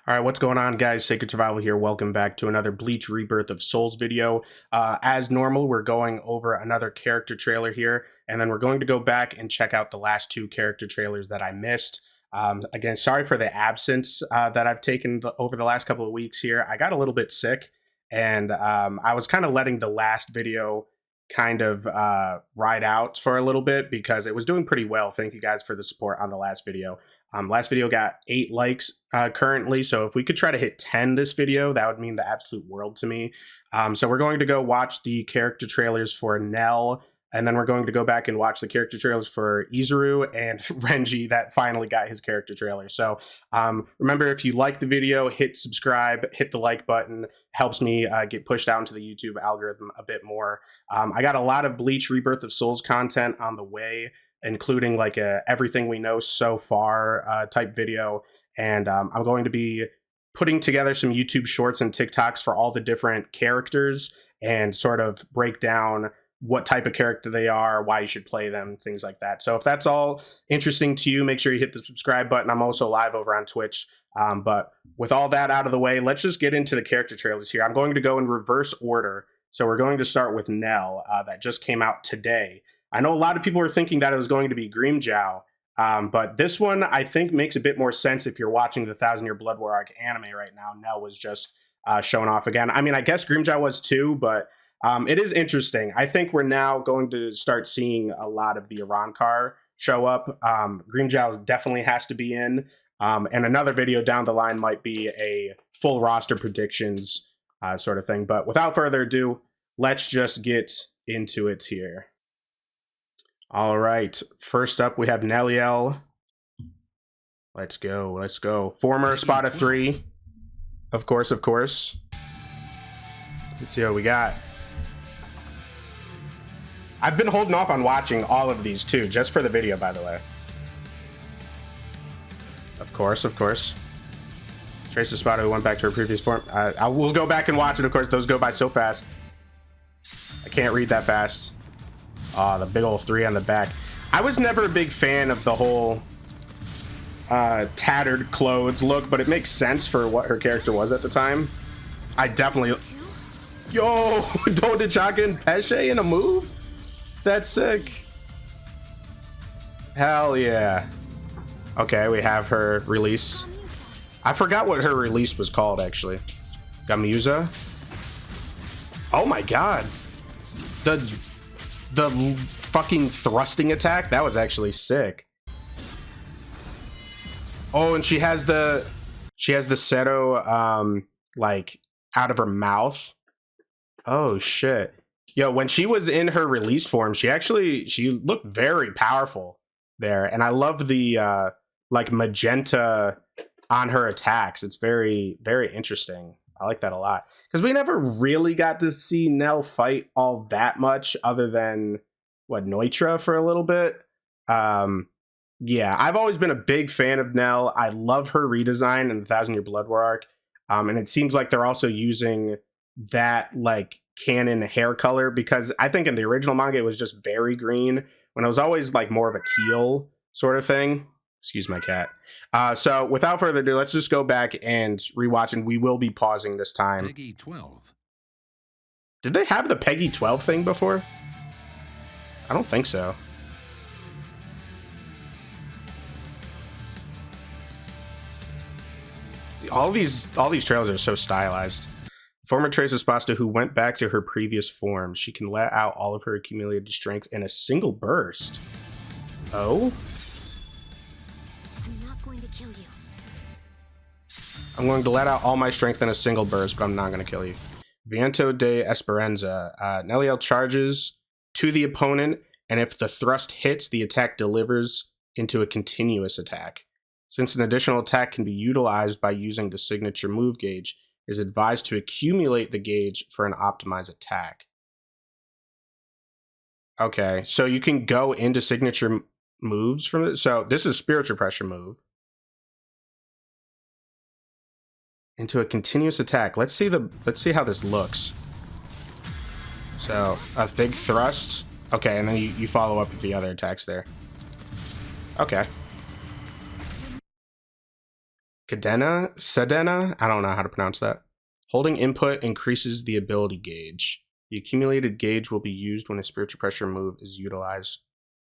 All right, what's going on, guys? Sacred Survival here. Welcome back to another Bleach Rebirth of Souls video. As normal, we're going over another character trailer here, and then we're going to go back and check out the last two character trailers that I missed. Again, sorry for the absence that I've taken over the last couple of weeks here. I got a little bit sick, and I was kind of letting the last video kind of ride out for a little bit because it was doing pretty well. Thank you guys for the support on the last video. Last video got 8 likes currently, so if we could try to hit 10 this video, that would mean the absolute world to me. So we're going to go watch the character trailers for Nel, and then we're going to go back and watch the character trailers for Izuru and Renji that finally got his character trailer. So remember, if you like the video, hit subscribe, hit the like button. Helps me get pushed out into the YouTube algorithm a bit more. I got a lot of Bleach Rebirth of Souls content on the way, including like a everything we know so far type video. And I'm going to be putting together some YouTube shorts and TikToks for all the different characters and sort of break down what type of character they are, why you should play them, things like that. So if that's all interesting to you, make sure you hit the subscribe button. I'm also live over on Twitch. But with all that out of the way, let's just get into the character trailers here. I'm going to go in reverse order. So we're going to start with Nel, that just came out today. I know a lot of people were thinking that it was going to be Grimmjow, but this one I think makes a bit more sense if you're watching the 1000 Year Blood War arc anime right now. Nel was just shown off again. I mean, I guess Grimmjow was too, but it is interesting. I think we're now going to start seeing a lot of the Arankar show up. Grimmjow definitely has to be in, and another video down the line might be a full roster predictions sort of thing. But without further ado, let's just get into it here. All right, first up we have NELLIEL. Let's go, let's go. Former Spada 3, of course, of course. Let's see what we got. I've been holding off on watching all of these too, just for the video, by the way. Of course, of course. Trace the Spada who went back to her previous form. I will go back and watch it, of course. Those go by so fast. I can't read that fast. The big old 3 on the back. I was never a big fan of the whole tattered clothes look, but it makes sense for what her character was at the time. I definitely... Yo! Don't Odelschwanck and Pesce in a move? That's sick. Hell yeah. Okay, we have her release. I forgot what her release was called, actually. Gamuza? Oh my god. The fucking thrusting attack, that was actually sick. Oh, and she has the Seto like out of her mouth. Oh shit. Yo, when she was in her release form, she looked very powerful there, and I love the like magenta on her attacks. It's very, very interesting. I like that a lot. Because we never really got to see Nel fight all that much other than, what, Neutra for a little bit? Yeah, I've always been a big fan of Nel. I love her redesign in the 1000 Year Blood War arc. And it seems like they're also using that, like, canon hair color, because I think in the original manga it was just very green, when it was always, like, more of a teal sort of thing. Excuse my cat. So without further ado, let's just go back and rewatch, and we will be pausing this time. Peggy 12. Did they have the Peggy 12 thing before? I don't think so. All these trailers are so stylized. Former Trace Espada who went back to her previous form. She can let out all of her accumulated strength in a single burst. Oh? Kill you. I'm going to let out all my strength in a single burst, but I'm not going to kill you. Viento de Esperanza. NELLIEL charges to the opponent, and if the thrust hits, the attack delivers into a continuous attack. Since an additional attack can be utilized by using the signature move gauge, it is advised to accumulate the gauge for an optimized attack. Okay, so you can go into signature moves from it. So this is spiritual pressure move. Into a continuous attack. Let's see how this looks. So a big thrust. Okay, and then you follow up with the other attacks there. Okay. Sedena? I don't know how to pronounce that. Holding input increases the ability gauge. The accumulated gauge will be used when a spiritual pressure move is utilized,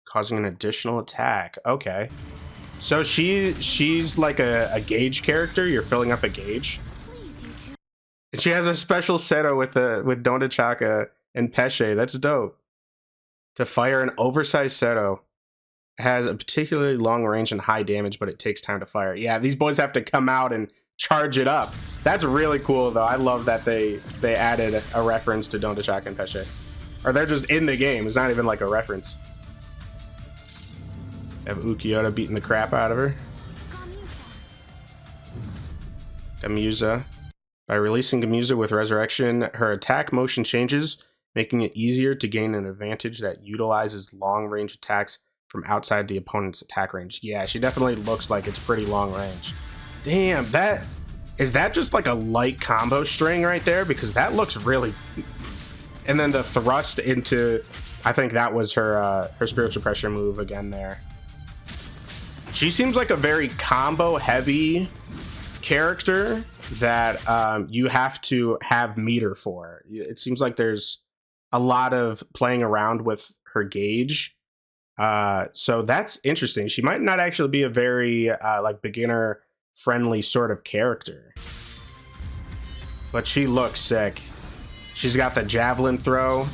causing an additional attack. Okay. So she's like a gauge character. You're filling up a gauge. And she has a special seto with Dondochaka and Pesce. That's dope. To fire an oversized seto. Has a particularly long range and high damage, but it takes time to fire. Yeah, these boys have to come out and charge it up. That's really cool, though. I love that they added a reference to Dondochaka and Pesce. Or they're just in the game. It's not even like a reference. Have Ukiyoda beating the crap out of her. Gamuza. By releasing Gamuza with Resurrection, her attack motion changes, making it easier to gain an advantage that utilizes long-range attacks from outside the opponent's attack range. Yeah, she definitely looks like it's pretty long range. Damn, is that just like a light combo string right there? Because that looks really... And then the thrust into... I think that was her spiritual pressure move again there. She seems like a very combo-heavy character that you have to have meter for. It seems like there's a lot of playing around with her gauge. So that's interesting. She might not actually be a very like beginner friendly sort of character, but she looks sick. She's got the javelin throw,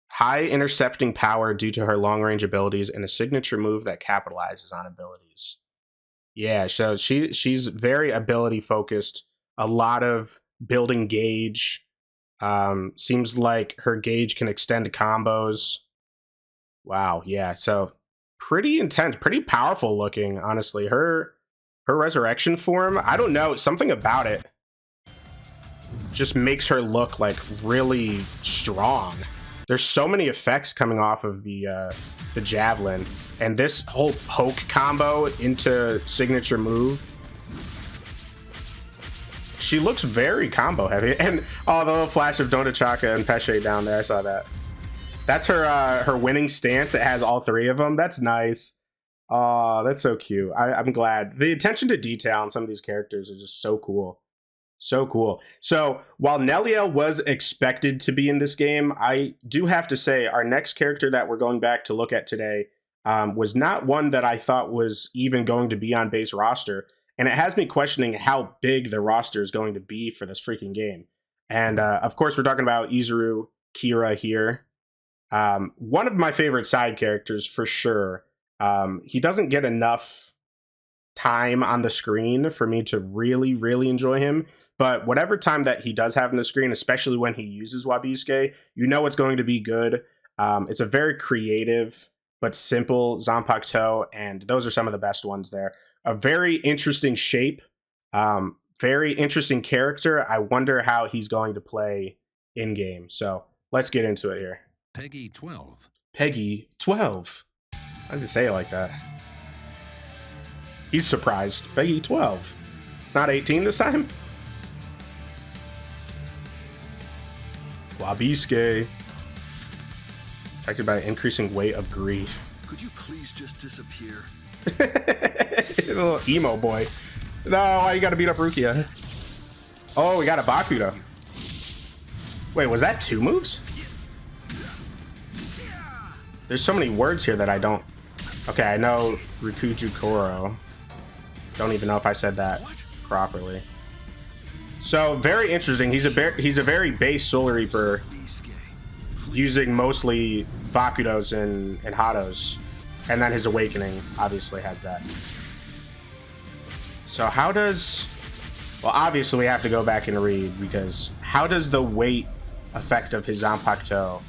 high intercepting power due to her long range abilities, and a signature move that capitalizes on abilities. Yeah, so she's very ability focused, a lot of building gauge. Seems like her gauge can extend combos. Wow, yeah, so pretty intense, pretty powerful looking, honestly. Her resurrection form, I don't know, something about it just makes her look like really strong. There's so many effects coming off of the javelin, and this whole poke combo into signature move. She looks very combo heavy, and oh, the little flash of Dondochaka and Pesce down there, I saw that. That's her winning stance. It has all three of them. That's nice. Oh, that's so cute. I'm glad. The attention to detail on some of these characters is just so cool. So cool. So while NELLIEL was expected to be in this game, I do have to say our next character that we're going back to look at today was not one that I thought was even going to be on base roster. And it has me questioning how big the roster is going to be for this freaking game. And of course, we're talking about Izuru Kira here. One of my favorite side characters for sure. He doesn't get enough time on the screen for me to really, really enjoy him. But whatever time that he does have on the screen, especially when he uses Wabisuke, you know it's going to be good. It's a very creative but simple Zanpakuto, and those are some of the best ones there. A very interesting shape, very interesting character. I wonder how he's going to play in-game. So let's get into it here. Peggy 12. Peggy 12. Why does he say it like that? He's surprised. Peggy 12. It's not 18 this time? Wabisuke. Affected by increasing weight of grief. Could you please just disappear? Little emo boy. No, why you gotta beat up Rukia? Oh, we got a Bakudo. Wait, was that 2 moves? There's so many words here that I don't... Okay, I know Rikuju Koro. Don't even know if I said that properly. So, very interesting. He's a very base Soul Reaper, using mostly Bakudos and Hados. And then his Awakening obviously has that. So how does... Well, obviously we have to go back and read, because how does the weight effect of his Zanpakuto...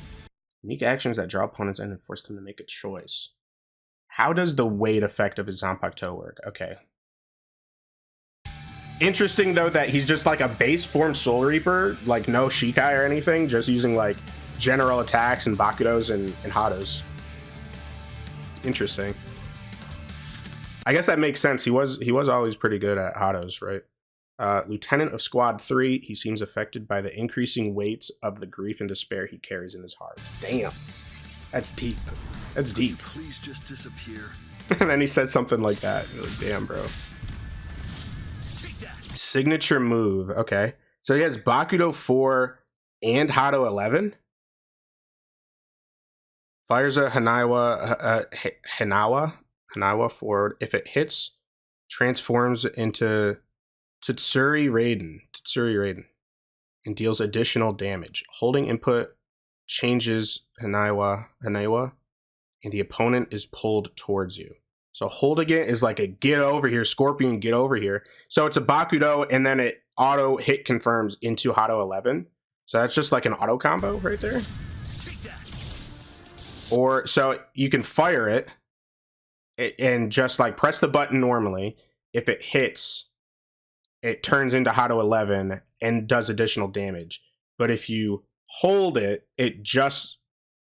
Unique actions that draw opponents in and force them to make a choice. How does the weight effect of his Zanpakuto work? Okay. Interesting, though, that he's just like a base form Soul Reaper, like no Shikai or anything, just using like general attacks and Bakudos and Hados. Interesting. I guess that makes sense. He was always pretty good at Hados, right? Lieutenant of Squad 3, he seems affected by the increasing weights of the grief and despair he carries in his heart. Damn. That's deep. That's deep. Please just disappear. And then he says something like that. You're like, damn, bro. Signature move. Okay. So he has Bakudo 4 and Hado 11. Fires a Hanawa forward. If it hits, transforms into Tsutsuri Raiden, and deals additional damage. Holding input changes Hanawa, and the opponent is pulled towards you. So holding it is like a get over here, Scorpion, get over here. So it's a Bakudo, and then it auto hit confirms into Hado 11. So that's just like an auto combo right there. Or so you can fire it and just like press the button normally. If it hits, it turns into Hado 11 and does additional damage. But if you hold it, it just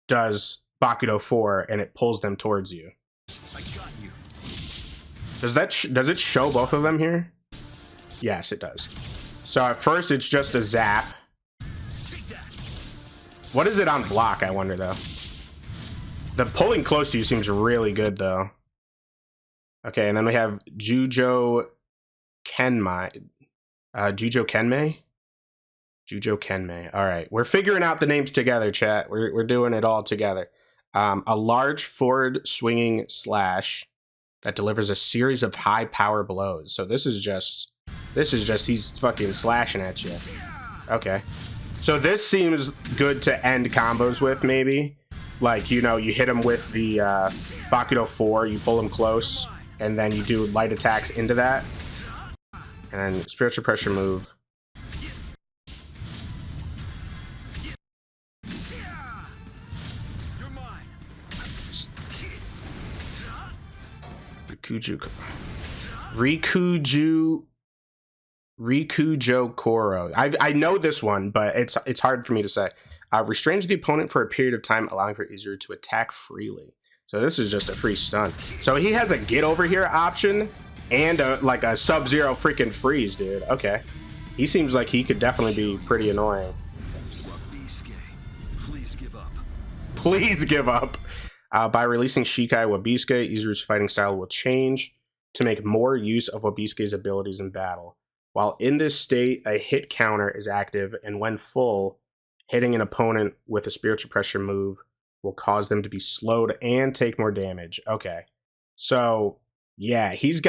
does Bakudo 4 and it pulls them towards you. I got you. Does it show both of them here? Yes, it does. So at first it's just a zap. What is it on block, I wonder though? The pulling close to you seems really good though. Okay, and then we have Jujo Kenmei. Jujo Kenmei. All right, we're figuring out the names together, chat. We're doing it all together. A large forward swinging slash that delivers a series of high power blows. So this is just he's fucking slashing at you. Okay, so this seems good to end combos with, maybe. Like, you know, you hit him with the Bakudo 4, you pull him close, and then you do light attacks into that. And then spiritual pressure move. Rikujo Koro. I know this one, but it's hard for me to say. Restrains the opponent for a period of time, allowing for Izuru to attack freely. So this is just a free stun. So he has a get over here option and like a Sub-Zero freaking freeze, dude. Okay. He seems like he could definitely be pretty annoying. Please give up. Please give up. By releasing Shikai Wabisuke, Izuru's fighting style will change to make more use of Wabisuke's abilities in battle. While in this state, a hit counter is active, and when full, hitting an opponent with a spiritual pressure move will cause them to be slowed and take more damage. Okay. So, yeah, he's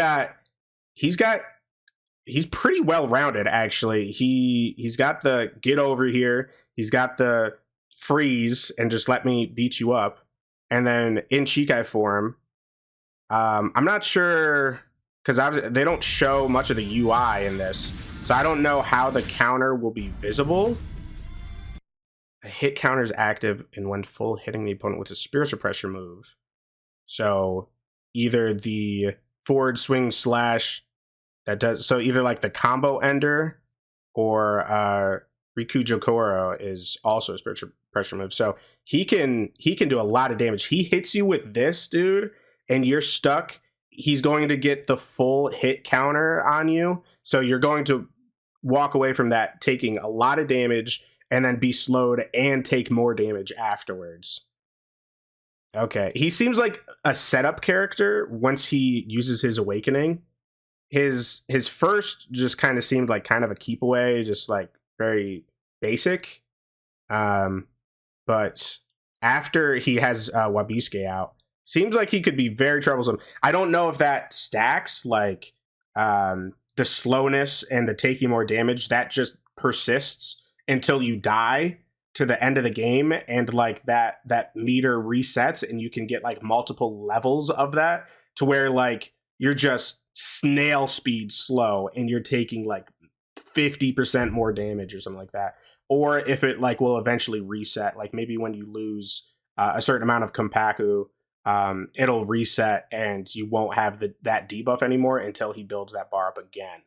pretty well rounded, actually. He's got the get over here, he's got the freeze and just let me beat you up. And then in Shikai form, I'm not sure, because they don't show much of the UI in this, so I don't know how the counter will be visible. A hit counter is active, and when full, hitting the opponent with a spiritual pressure move. So either the forward swing slash that does, so either like the combo ender or Rikujo Koro is also a spiritual pressure move. So he can do a lot of damage. He hits you with this, dude, and you're stuck. He's going to get the full hit counter on you. So you're going to walk away from that taking a lot of damage and then be slowed and take more damage afterwards. Okay, he seems like a setup character once he uses his awakening. His first just kind of seemed like kind of a keep away, just like very basic. But after he has Wabisuke out, seems like he could be very troublesome. I don't know if that stacks, like the slowness and the taking more damage, that just persists until you die to the end of the game, and like that meter resets and you can get like multiple levels of that to where like you're just snail speed slow and you're taking like 50% more damage or something like that. Or if it like will eventually reset, like maybe when you lose a certain amount of Kompaku, it'll reset and you won't have that debuff anymore until he builds that bar up again.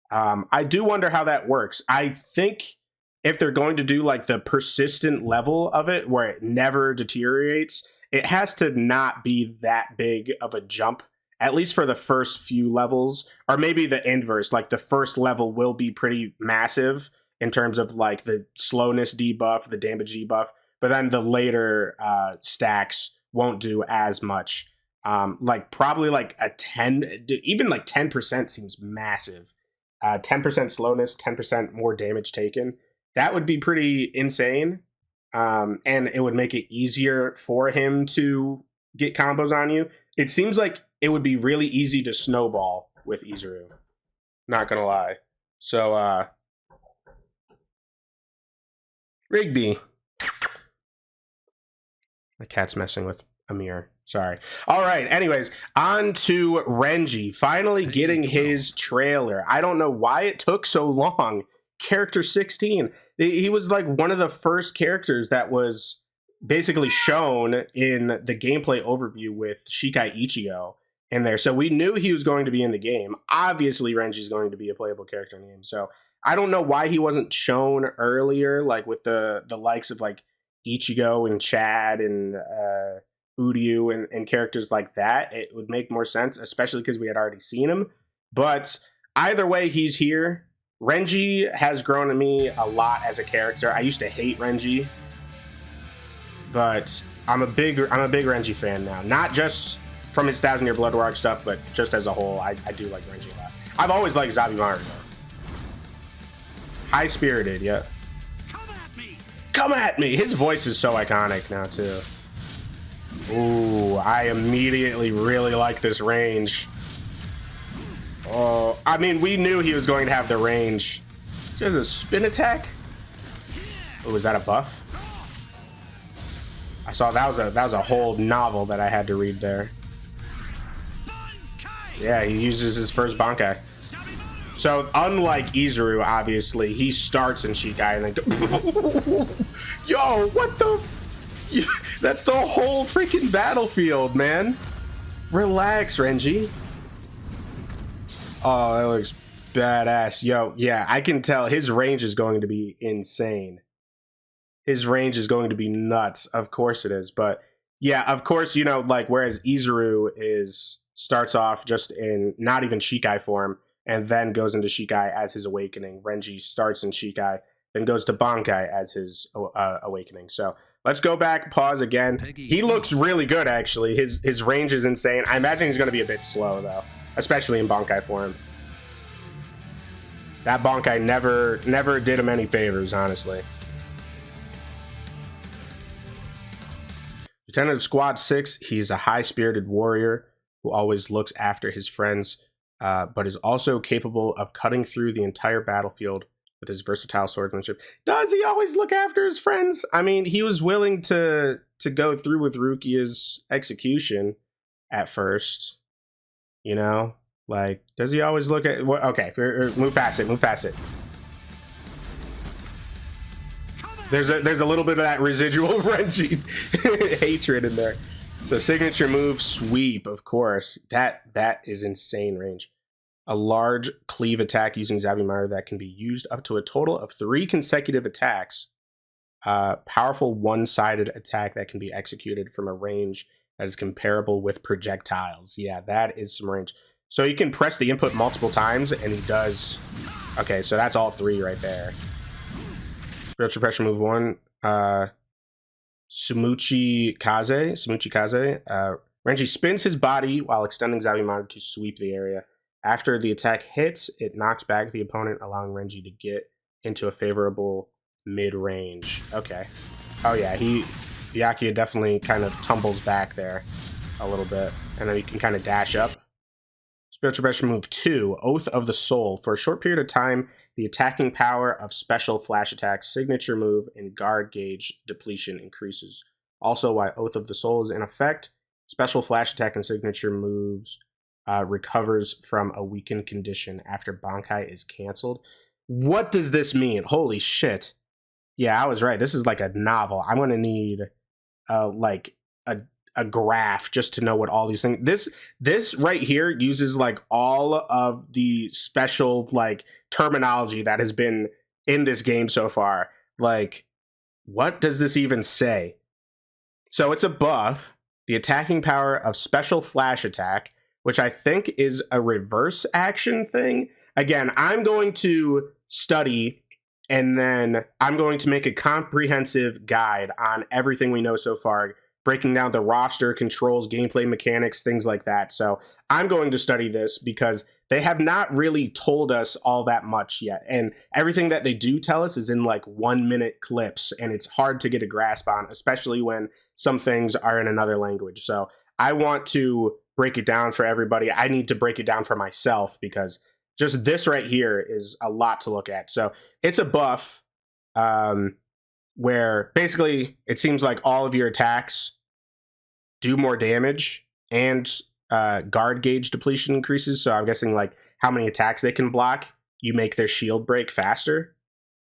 I do wonder how that works. I think if they're going to do like the persistent level of it where it never deteriorates, it has to not be that big of a jump, at least for the first few levels, or maybe the inverse, like the first level will be pretty massive in terms of like the slowness debuff, the damage debuff, but then the later stacks won't do as much. Like probably like a 10, even like 10% seems massive. 10% slowness, 10% more damage taken. That would be pretty insane. And it would make it easier for him to get combos on you. It seems like it would be really easy to snowball with Izuru. Not gonna lie. So, Rigby. My cat's messing with a mirror. Sorry. All right. Anyways, on to Renji. Finally getting his trailer. I don't know why it took so long. Character 16. He was like one of the first characters that was basically shown in the gameplay overview with Shikai Ichigo in there. So we knew he was going to be in the game. Obviously, Renji's going to be a playable character in the game. So I don't know why he wasn't shown earlier, like with the likes of like Ichigo and Chad and Uryu and characters like that. It would make more sense, especially because we had already seen him. But either way, he's here. Renji has grown to me a lot as a character. I used to hate Renji, but I'm a big Renji fan now. Not just from his 1,000-year Blood War stuff, but just as a whole, I do like Renji a lot. I've always liked Zabimaru though. High-spirited, yeah. Come at me! His voice is so iconic now, too. Ooh, I immediately really like this range. Oh, I mean, we knew he was going to have the range. This is a spin attack? Oh, was that a buff? I saw that was a whole novel that I had to read there. Yeah, he uses his first Bankai. So, unlike Izuru, obviously, he starts in Shikai and then yo, what the? That's the whole freaking battlefield, man. Relax, Renji. Oh, that looks badass. Yo, yeah, I can tell his range is going to be insane. His range is going to be nuts. Of course it is. But, yeah, of course, you know, like, whereas Izuru starts off just in not even Shikai form, and then goes into Shikai as his awakening. Renji starts in Shikai, then goes to Bankai as his awakening. So let's go back, pause again. He looks really good, actually. His range is insane. I imagine he's going to be a bit slow, though, especially in Bankai form. That Bankai never did him any favors, honestly. Lieutenant of Squad 6, he's a high-spirited warrior who always looks after his friends, but is also capable of cutting through the entire battlefield with his versatile swordsmanship. Does he always look after his friends? I mean, he was willing to go through with Rukia's execution at first. You know? Like, does he always look at... Well, okay, move past it. There's a little bit of that residual Renji hatred in there. So signature move, sweep, of course. That is insane range. A large cleave attack using Zabimaru that can be used up to a total of 3 consecutive attacks. Powerful one-sided attack that can be executed from a range that is comparable with projectiles. Yeah, that is some range. So you can press the input multiple times, and he does... Okay, so that's all 3 right there. Spiritual pressure move 1. Sumuchi Kaze. Renji spins his body while extending Zabimaru to sweep the area. After the attack hits, it knocks back the opponent, allowing Renji to get into a favorable mid-range. Okay. Oh yeah, Byakuya definitely kind of tumbles back there a little bit. And then he can kind of dash up. Spiritual pressure move 2, Oath of the Soul. For a short period of time, the attacking power of special flash attacks, signature move, and guard gauge depletion increases. Also, while Oath of the Soul is in effect, special flash attack and signature moves recovers from a weakened condition after Bankai is canceled. What does this mean? Holy shit. Yeah, I was right. This is like a novel. I'm going to need like a graph just to know what all these things... This right here uses like all of the special like terminology that has been in this game so far. Like, what does this even say? So it's a buff, the attacking power of special flash attack, which I think is a reverse action thing. Again, I'm going to study and then I'm going to make a comprehensive guide on everything we know so far, breaking down the roster, controls, gameplay mechanics, things like that. So I'm going to study this because they have not really told us all that much yet. And everything that they do tell us is in like 1 minute clips, and it's hard to get a grasp on, especially when some things are in another language. So I want to break it down for everybody. I need to break it down for myself because just this right here is a lot to look at. So it's a buff where basically it seems like all of your attacks do more damage and guard gauge depletion increases. So I'm guessing like how many attacks they can block, you make their shield break faster.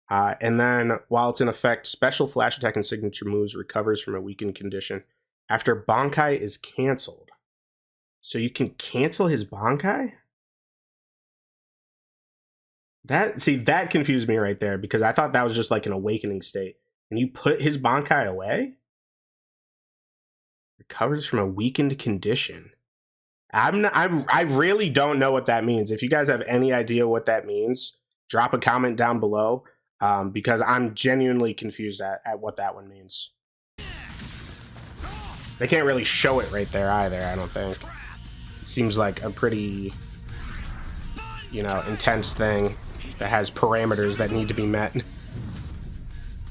And then while it's in effect, special flash attack and signature moves recovers from a weakened condition after Bankai is canceled. So you can cancel his Bankai? That confused me right there because I thought that was just like an awakening state. And you put his Bankai away? Recovers from a weakened condition. I really don't know what that means. If you guys have any idea what that means, drop a comment down below because I'm genuinely confused at what that one means. They can't really show it right there either, I don't think. It seems like a pretty, intense thing that has parameters that need to be met.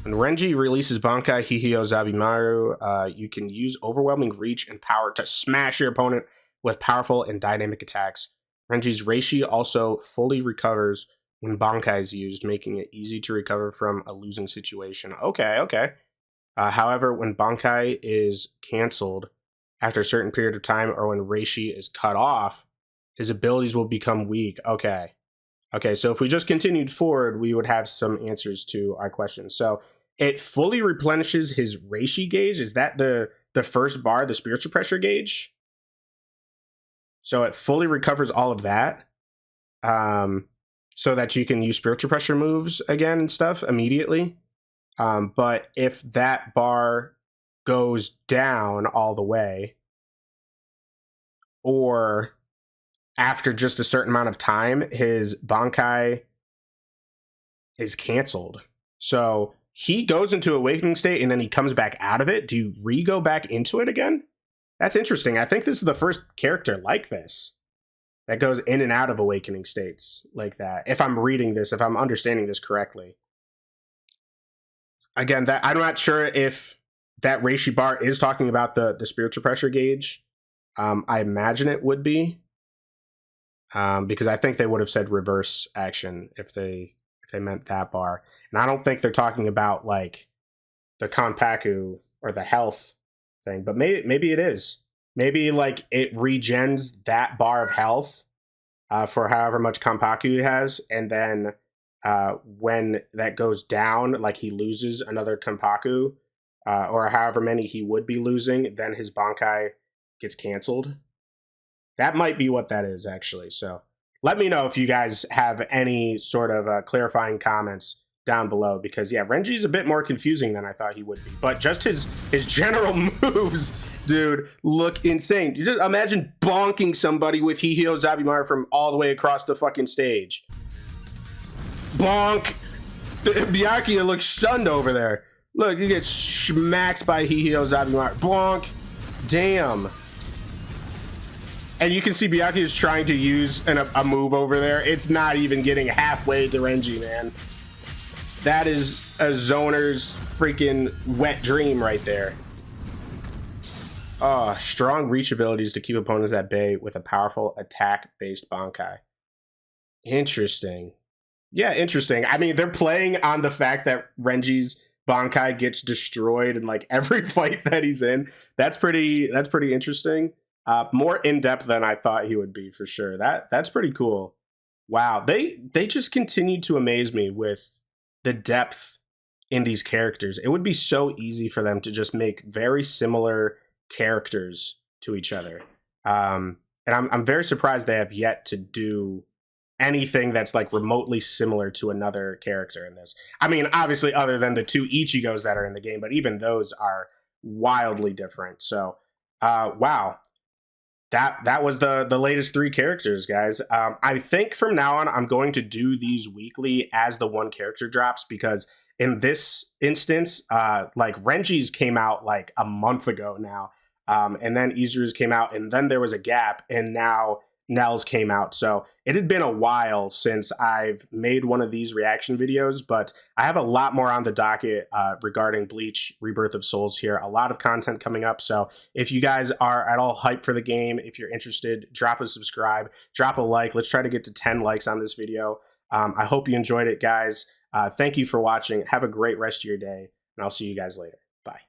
When Renji releases Bankai Hihio Zabimaru, you can use overwhelming reach and power to smash your opponent with powerful and dynamic attacks. Renji's Reishi also fully recovers when Bankai is used, making it easy to recover from a losing situation. Okay. However, when Bankai is canceled after a certain period of time or when Reishi is cut off, his abilities will become weak. Okay, so if we just continued forward, we would have some answers to our questions. So it fully replenishes his Reishi gauge. Is that the first bar, the spiritual pressure gauge? So it fully recovers all of that so that you can use spiritual pressure moves again and stuff immediately. But if that bar goes down all the way, or after just a certain amount of time, his Bankai is canceled. So he goes into awakening state and then he comes back out of it. Do you re-go back into it again? That's interesting. I think this is the first character like this that goes in and out of awakening states like that. If I'm reading this, if I'm understanding this correctly. Again, that I'm not sure if that Reishi bar is talking about the spiritual pressure gauge. I imagine it would be. Because I think they would have said reverse action if they meant that bar. And I don't think they're talking about like the Kanpaku or the health thing, but maybe it is. Maybe like it regens that bar of health for however much Kanpaku he has, and then when that goes down, like he loses another Kanpaku, or however many he would be losing, then his Bankai gets canceled. That might be what that is, actually. So let me know if you guys have any sort of clarifying comments down below, because yeah, Renji's a bit more confusing than I thought he would be. But just his general moves, dude, look insane. You just imagine bonking somebody with Hihio Zabimaru from all the way across the fucking stage. Bonk! Byakuya looks stunned over there. Look, he gets smacked by Hihio Zabimaru. Bonk! Damn. And you can see Byakuya is trying to use a move over there. It's not even getting halfway to Renji, man. That is a zoner's freaking wet dream right there. Strong reach abilities to keep opponents at bay with a powerful attack-based Bankai. Interesting. Yeah, interesting. I mean, they're playing on the fact that Renji's Bankai gets destroyed in like every fight that he's in. That's pretty interesting. More in-depth than I thought he would be, for sure. That's pretty cool. Wow, they just continue to amaze me with the depth in these characters. It would be so easy for them to just make very similar characters to each other. And I'm very surprised they have yet to do anything that's like remotely similar to another character in this. I mean, obviously other than the two Ichigos that are in the game, but even those are wildly different. So, wow. That was the latest 3 characters, guys. I think from now on, I'm going to do these weekly as the one character drops, because in this instance, like Renji's came out like a month ago now, and then Izuru's came out, and then there was a gap, and now Nels came out. So it had been a while since I've made one of these reaction videos, but I have a lot more on the docket regarding Bleach Rebirth of Souls here. A lot of content coming up. So if you guys are at all hyped for the game, if you're interested, drop a subscribe, drop a like. Let's try to get to 10 likes on this video. I hope you enjoyed it, guys. Thank you for watching. Have a great rest of your day, and I'll see you guys later. Bye.